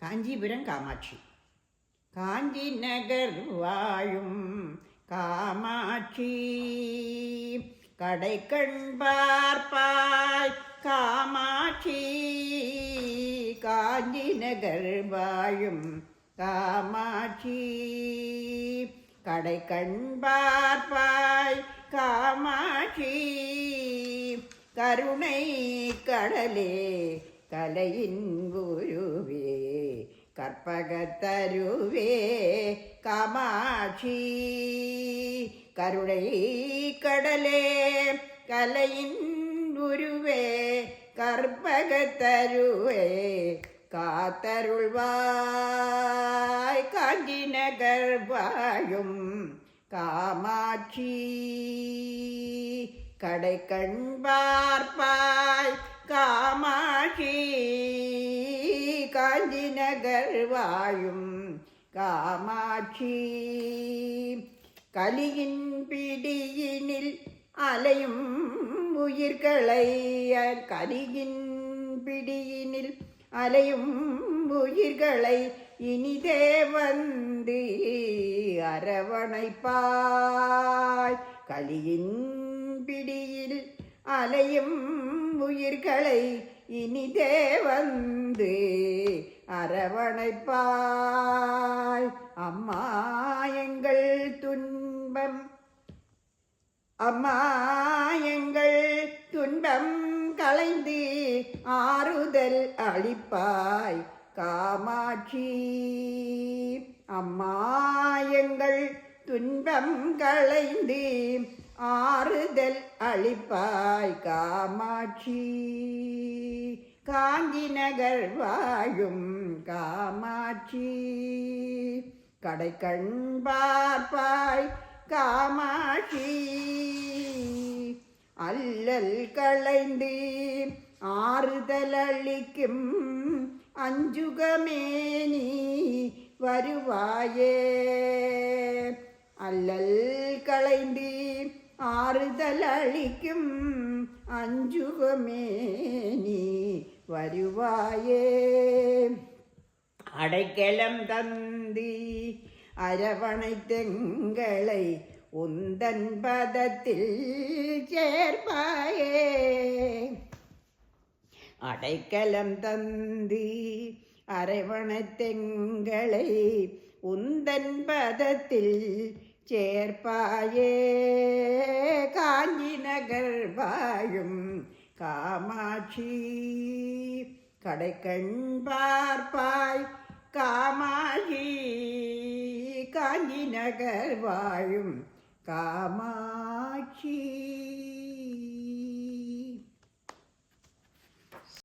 காஞ்சிபுரம் காமாட்சி. காஞ்சி நகர் வாழும் காமாட்சி, கடை கண் பார்ப்பாய் காமாட்சி. காஞ்சி நகர் வாழும் காமாட்சி, கடை கண் பார்ப்பாய் காமாட்சி. கருணை கடலே கலையின் குருவே, கற்பகத்தருவே காமாட்சி. கருணை கடலே கலையின் குருவே, கற்பகத்தருவே காத்தருள்வாய். காஞ்சி நகர் வாழும் காமாட்சி, கடை கண் பார்ப்பாய் காமாட்சி. காஞ்சி நகர் வாழும் காமாட்சி. கலியின் பிடியினில் அலையும் உயிர்களை, கலியின் பிடியினில் அலையும் உயிர்களை இனிதே வந்து அரவணைப்பாய். கலியின் பிடியில் அலையும் உயிர்களை இனிதே வந்து அரவணைப்பாய். அம்மா எங்கள் துன்பம், அம்மா எங்கள் துன்பம் களைந்து ஆறுதல் அளிப்பாய் காமாட்சி. அம்மா எங்கள் துன்பம் களைந்து ஆறுதல் அளிப்பாய் காமாட்சி. காஞ்சி நகர் வாழும் காமாட்சி, கடை கண் பார்ப்பாய் காமாட்சி. அல்லல் களைந்து ஆறுதல் அளிக்கும் அஞ்சுகமே நீ வருவாயே. அல்லல் களைந்து ஆறுதல் அளிக்கும் அஞ்சுகமே நீ வருவாயே. அடைக்கலம் தந்தி அரவணைத்தெங்களை உந்தன் பதத்தில் சேர்ப்பாயே. அடைக்கலம் தந்தி அரவணைத்தெங்களை உந்தன் பதத்தில் சேர்ப்பாயே. காஞ்சி நகர் வாழும் காமாட்சி, கடை கண் பார்ப்பாய் காமாட்சி. காஞ்சி நகர் வாழும் காமாட்சி.